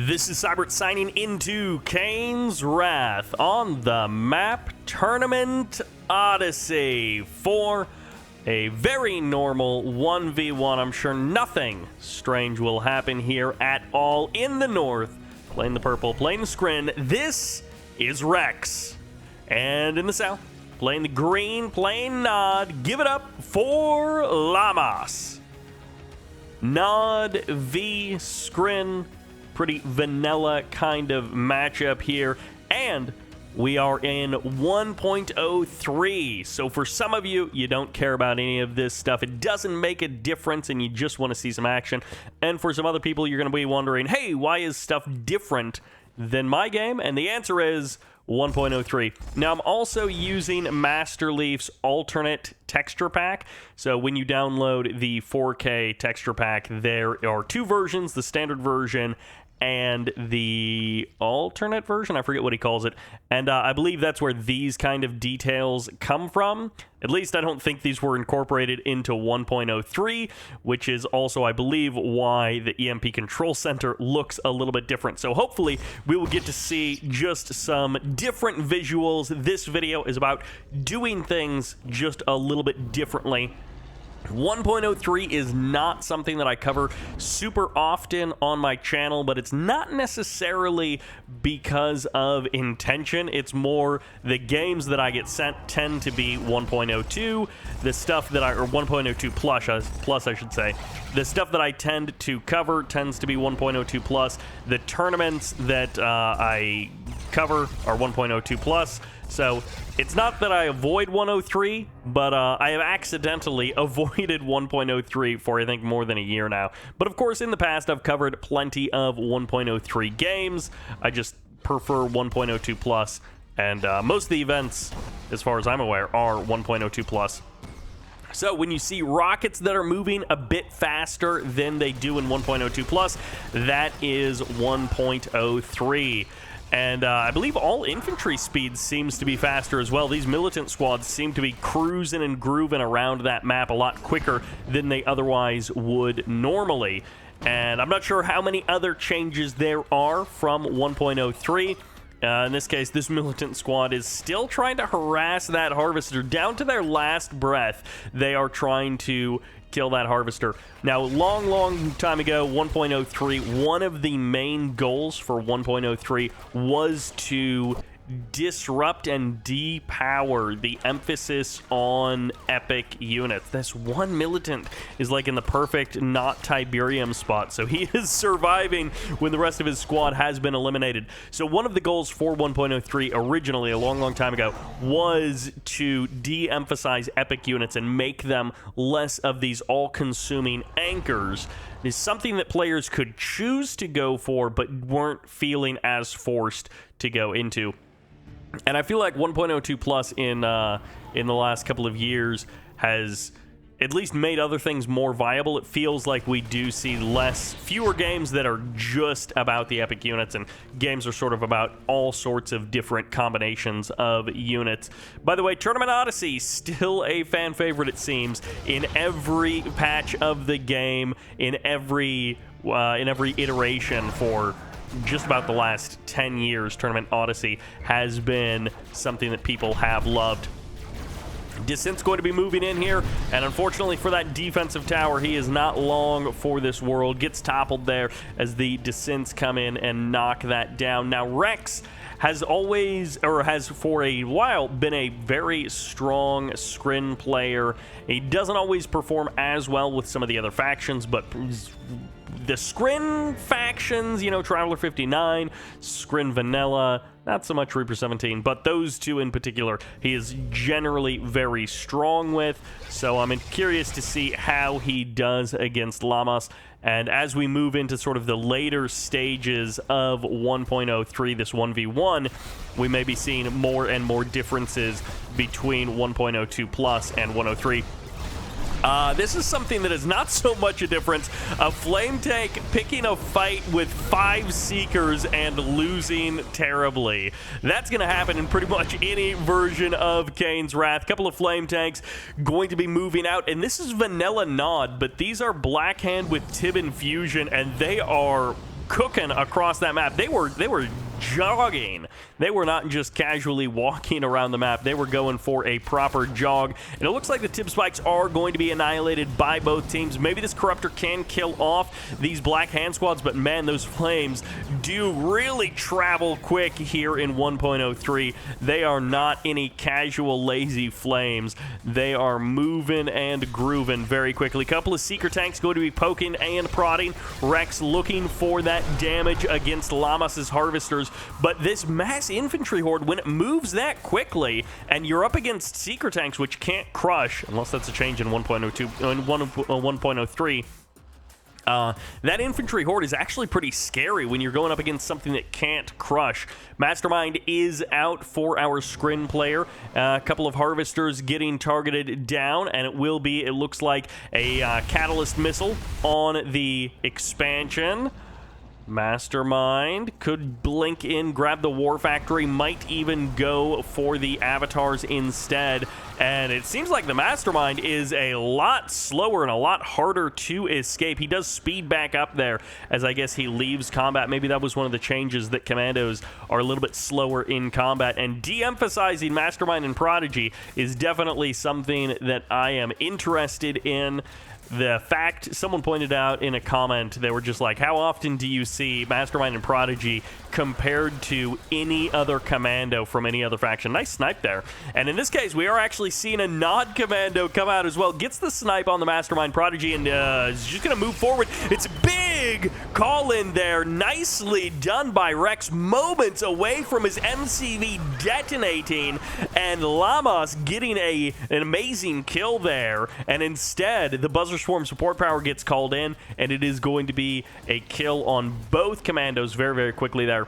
This is Sybert signing into Kane's Wrath on the map Tournament Odyssey for a very normal 1v1. I'm sure nothing strange will happen here at all. In the north, playing the purple, playing the Scrin, this is Rex. And in the south, playing the green, playing Nod. Give it up for Lamas. Nod v Scrin. Pretty vanilla kind of matchup here, and we are in 1.03. So for some of you, you don't care about any of this stuff. It doesn't make a difference, and you just want to see some action. And for some other people, you're going to be wondering, hey, why is stuff different than my game? And the answer is 1.03. Now, I'm also using Master Leaf's alternate texture pack. So when you download the 4K texture pack, there are two versions, the standard version and the alternate version. I forget what he calls it. And I believe that's where these kind of details come from. At least I don't think these were incorporated into 1.03, which is also, I believe, why the EMP Control Center looks a little bit different. So hopefully we will get to see just some different visuals. This video is about doing things just a little bit differently. 1.03 is not something that I cover super often on my channel, but it's not necessarily because of intention. It's more the games that I get sent tend to be 1.02. The stuff that or 1.02 plus I should say. The stuff that I tend to cover tends to be 1.02 plus. The tournaments that I cover are 1.02 plus. So it's not that I avoid 103, but I have accidentally avoided 1.03 for I think more than a year now. But of course, in the past, I've covered plenty of 1.03 games. I just prefer 1.02 plus, and most of the events, as far as I'm aware, are 1.02 plus. So when you see rockets that are moving a bit faster than they do in 1.02 plus, that is 1.03. And I believe all infantry speed seems to be faster as well. These militant squads seem to be cruising and grooving around that map a lot quicker than they otherwise would normally. And I'm not sure how many other changes there are from 1.03. In this case, this militant squad is still trying to harass that harvester down to their last breath. They are trying to kill that harvester. Now, long time ago, 1.03, one of the main goals for 1.03 was to disrupt and depower the emphasis on epic units. This one militant is like in the perfect not Tiberium spot, so he is surviving when the rest of his squad has been eliminated. So one of the goals for 1.03 originally, a long time ago, was to de-emphasize epic units and make them less of these all-consuming anchors. It is something that players could choose to go for, but weren't feeling as forced to go into. And I feel like 1.02 plus in the last couple of years has at least made other things more viable. It feels like we do see fewer games that are just about the epic units, and games are sort of about all sorts of different combinations of units. By the way, Tournament Odyssey, still a fan favorite, it seems, in every patch of the game, in every iteration for just about the last 10 years. Tournament Odyssey has been something that people have loved. Descent's going to be moving in here, and unfortunately for that defensive tower, he is not long for this world. Gets toppled there as the Descents come in and knock that down. Now, Rex has always, or has for a while, been a very strong Scrin player. He doesn't always perform as well with some of the other factions, but the Scrin factions, you know, Traveler 59, Scrin Vanilla, not so much Reaper 17, but those two in particular, he is generally very strong with. So I'm curious to see how he does against Lamas. And as we move into sort of the later stages of 1.03, this 1v1, we may be seeing more and more differences between 1.02 plus and 103. This is something that is not so much a difference. A flame tank picking a fight with 5 seekers and losing terribly. That's going to happen in pretty much any version of Kane's Wrath. A couple of flame tanks going to be moving out, and this is vanilla Nod, but these are Black Hand with Tib Infusion, and they are cooking across that map. They were jogging. They were not just casually walking around the map. They were going for a proper jog. And it looks like the tip spikes are going to be annihilated by both teams. Maybe this Corruptor can kill off these Black Hand Squads, but man, those flames do really travel quick here in 1.03. They are not any casual, lazy flames. They are moving and grooving very quickly. Couple of Seeker tanks going to be poking and prodding. Rex looking for that damage against Lamas' Harvesters. But this mass infantry horde, when it moves that quickly, and you're up against Seeker tanks, which can't crush, unless that's a change in 1.02, in 1.03, that infantry horde is actually pretty scary when you're going up against something that can't crush. Mastermind is out for our Scrin player. A couple of Harvesters getting targeted down, and it will be, it looks like, a Catalyst missile on the expansion. Mastermind could blink in, grab the War Factory, might even go for the Avatars instead. And it seems like the Mastermind is a lot slower and a lot harder to escape. He does speed back up there as I guess he leaves combat. Maybe that was one of the changes, that Commandos are a little bit slower in combat. And de-emphasizing Mastermind and Prodigy is definitely something that I am interested in. The fact, someone pointed out in a comment, they were just like, how often do you see Mastermind and Prodigy compared to any other commando from any other faction? Nice snipe there. And in this case, we are actually seeing a Nod commando come out as well. Gets the snipe on the Mastermind Prodigy and is just going to move forward. It's a big call in there. Nicely done by Rex. Moments away from his MCV detonating, and Lamas getting an amazing kill there. And instead, the Buzzer Swarm support power gets called in, and it is going to be a kill on both commandos very, very quickly there.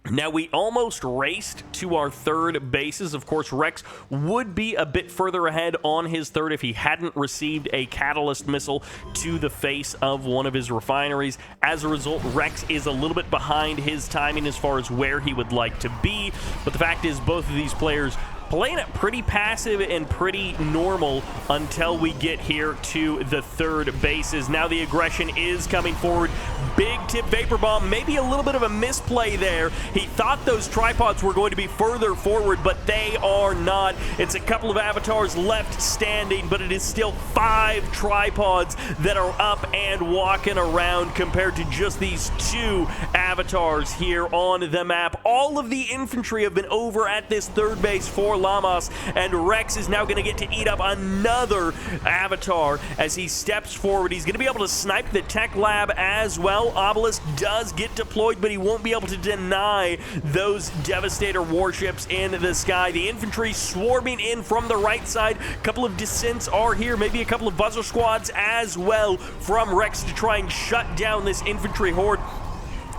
Now, we almost raced to our third bases. Of course, Rex would be a bit further ahead on his third if he hadn't received a Catalyst missile to the face of one of his refineries. As a result, Rex is a little bit behind his timing as far as where he would like to be. But the fact is, both of these players playing it pretty passive and pretty normal until we get here to the third bases. Now the aggression is coming forward. Big tip Vapor Bomb, maybe a little bit of a misplay there. He thought those tripods were going to be further forward, but they are not. It's a couple of Avatars left standing, but it is still 5 tripods that are up and walking around compared to just these 2 Avatars here on the map. All of the infantry have been over at this third base for Lamas, and Rex is now going to get to eat up another Avatar as he steps forward. He's going to be able to snipe the tech lab as well. Obelisk does get deployed, but he won't be able to deny those Devastator warships in the sky. The infantry swarming in from the right side. A couple of descents are here, maybe a couple of Buzzer squads as well from Rex to try and shut down this infantry horde.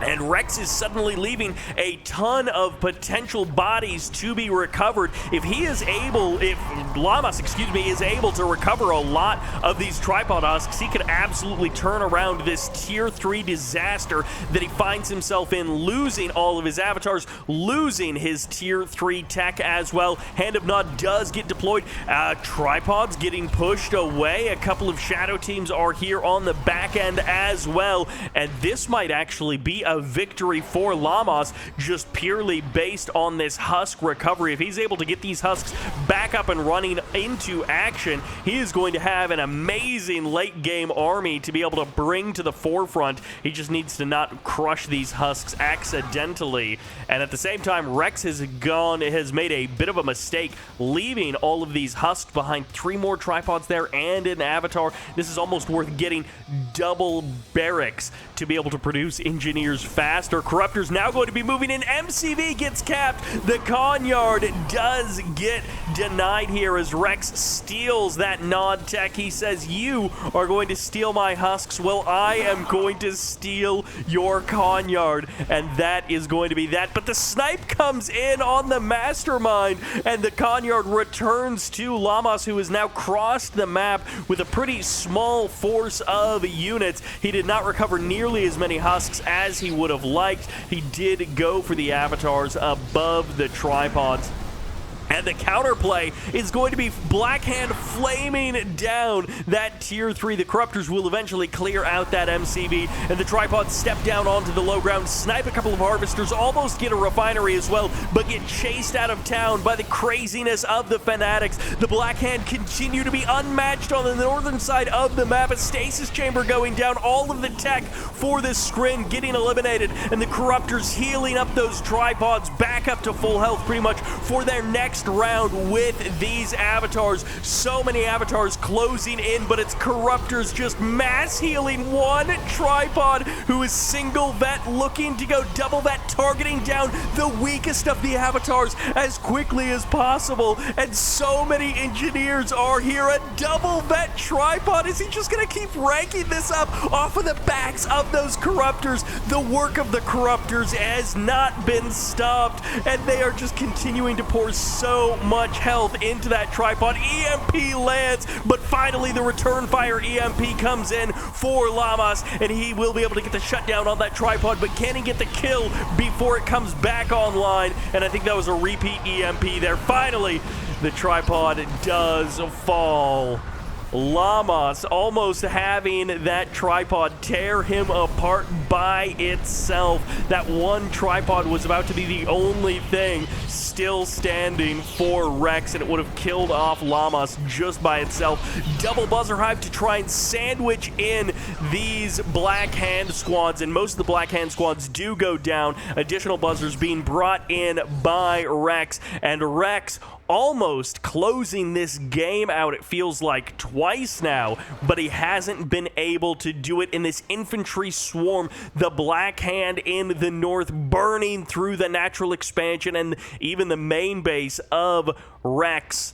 And Rex is suddenly leaving a ton of potential bodies to be recovered. If he is able, if Lamas, is able to recover a lot of these tripod husks, he could absolutely turn around this tier 3 disaster that he finds himself in, losing all of his avatars, losing his tier 3 tech as well. Hand of Nod does get deployed. Tripods getting pushed away. A couple of shadow teams are here on the back end as well. And this might actually be a victory for Lamas, just purely based on this husk recovery. If he's able to get these husks back up and running into action, he is going to have an amazing late game army to be able to bring to the forefront. He just needs to not crush these husks accidentally. And at the same time, Rex has made a bit of a mistake leaving all of these husks behind. 3 more tripods there and an avatar. This is almost worth getting double barracks to be able to produce engineers faster. Corruptor's now going to be moving in. MCV gets capped. The Conyard does get denied here as Rex steals that Nod tech. He says, you are going to steal my husks. Well, I am going to steal your Conyard. And that is going to be that. But the snipe comes in on the Mastermind, and the Conyard returns to Lamas, who has now crossed the map with a pretty small force of units. He did not recover nearly as many husks as he would have liked. He did go for the avatars above the tripods. And the counterplay is going to be Blackhand flaming down that tier 3. The Corruptors will eventually clear out that MCV, and the Tripods step down onto the low ground, snipe a couple of Harvesters, almost get a Refinery as well, but get chased out of town by the craziness of the Fanatics. The Blackhand continue to be unmatched on the northern side of the map. A Stasis Chamber going down, all of the tech for this Scrin getting eliminated, and the Corruptors healing up those Tripods back up to full health pretty much for their next round with these avatars. So many avatars closing in, but it's Corruptors just mass healing one Tripod who is single vet, looking to go double vet, targeting down the weakest of the avatars as quickly as possible. And so many engineers are here. A double vet Tripod. Is he just gonna keep ranking this up off of the backs of those Corruptors? The work of the Corruptors has not been stopped, and they are just continuing to pour so much health into that Tripod. EMP lands, but finally the return fire EMP comes in for Lamas, and he will be able to get the shutdown on that Tripod, but can he get the kill before it comes back online? And I think that was a repeat EMP there. Finally, the Tripod does fall. Lamas almost having that Tripod tear him apart by itself. That one Tripod was about to be the only thing still standing for Rex, and it would have killed off Lamas just by itself. Double Buzzer Hive to try and sandwich in these Black Hand squads, and most of the Black Hand squads do go down. Additional buzzers being brought in by Rex, and Rex almost closing this game out, it feels like, twice now, but he hasn't been able to do it in this infantry swarm. The Black Hand in the north burning through the natural expansion and even the main base of Rex.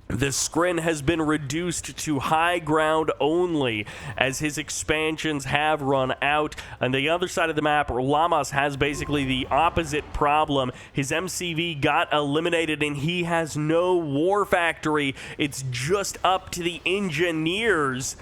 The Scrin has been reduced to high ground only as his expansions have run out. On the other side of the map, Lamas has basically the opposite problem. His MCV got eliminated and he has no war factory. It's just up to the engineers.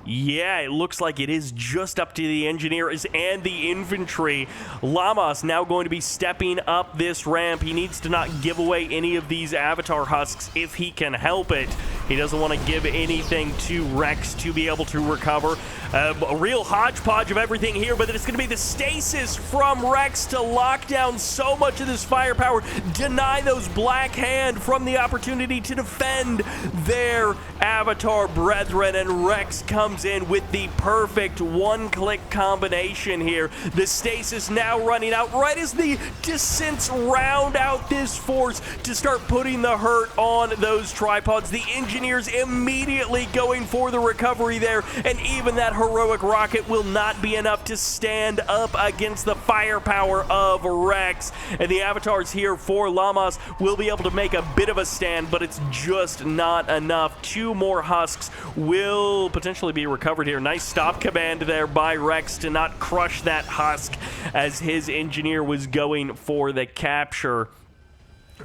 Yeah, it looks like it is just up to the engineers and the infantry. Lamas now going to be stepping up this ramp. He needs to not give away any of these avatar husks if he can help it. He doesn't want to give anything to Rex to be able to recover. A real hodgepodge of everything here, but it's going to be the stasis from Rex to lock down so much of this firepower, deny those Black Hand from the opportunity to defend their avatar brethren, and Rex comes in with the perfect one-click combination here. The stasis now running out right as the descents round out this force to start putting the hurt on those Tripods. The engineers immediately going for the recovery there, and even that heroic rocket will not be enough to stand up against the firepower of Rex. And the avatars here for Lamas will be able to make a bit of a stand, but it's just not enough. Two more husks will potentially be recovered here. Nice stop command there by Rex to not crush that husk as his engineer was going for the capture.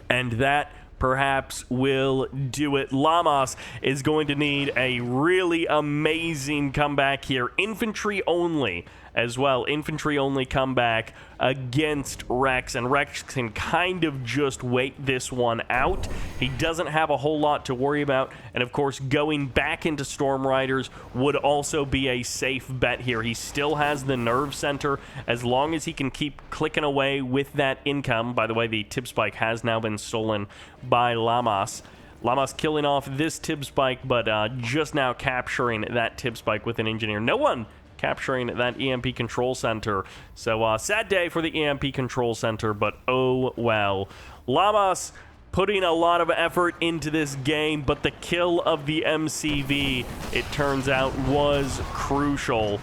And that perhaps will do it. Lamas is going to need a really amazing comeback here. Infantry only as well. Infantry only comeback against Rex, and Rex can kind of just wait this one out. He doesn't have a whole lot to worry about, and of course going back into Storm Riders would also be a safe bet here. He still has the nerve center as long as he can keep clicking away with that income. By the way, the tip spike has now been stolen by Lamas. Lamas killing off this tip spike, but just now capturing that tip spike with an engineer. No one capturing that EMP control center. So sad day for the EMP control center, but oh well. Lamas putting a lot of effort into this game, but the kill of the MCV, it turns out, was crucial.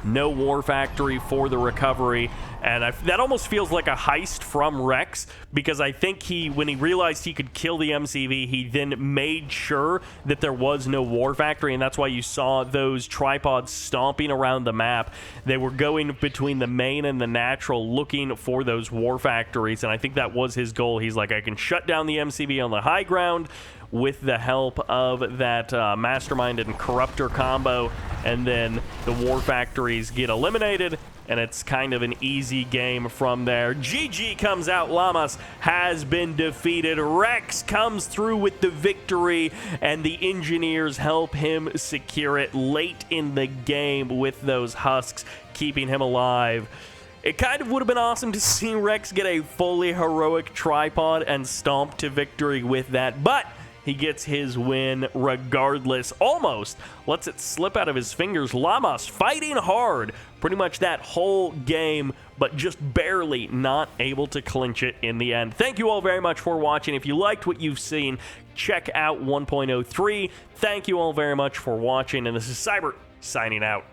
No war factory for the recovery, and that almost feels like a heist from Rex, because I think when he realized he could kill the MCV, he then made sure that there was no war factory, and that's why you saw those Tripods stomping around the map. They were going between the main and the natural looking for those war factories, and I think that was his goal. He's like, I can shut down the MCV on the high ground. with the help of that Mastermind and Corruptor combo, and then the War Factories get eliminated, and it's kind of an easy game from there. GG comes out. Lamas has been defeated. Rex comes through with the victory, and the engineers help him secure it late in the game with those husks, keeping him alive. It kind of would have been awesome to see Rex get a fully heroic tripod and stomp to victory with that, but he gets his win regardless. Almost lets it slip out of his fingers. Lamas fighting hard pretty much that whole game, but just barely not able to clinch it in the end. Thank you all very much for watching. If you liked what you've seen, check out 1.03. Thank you all very much for watching, and this is Sybert signing out.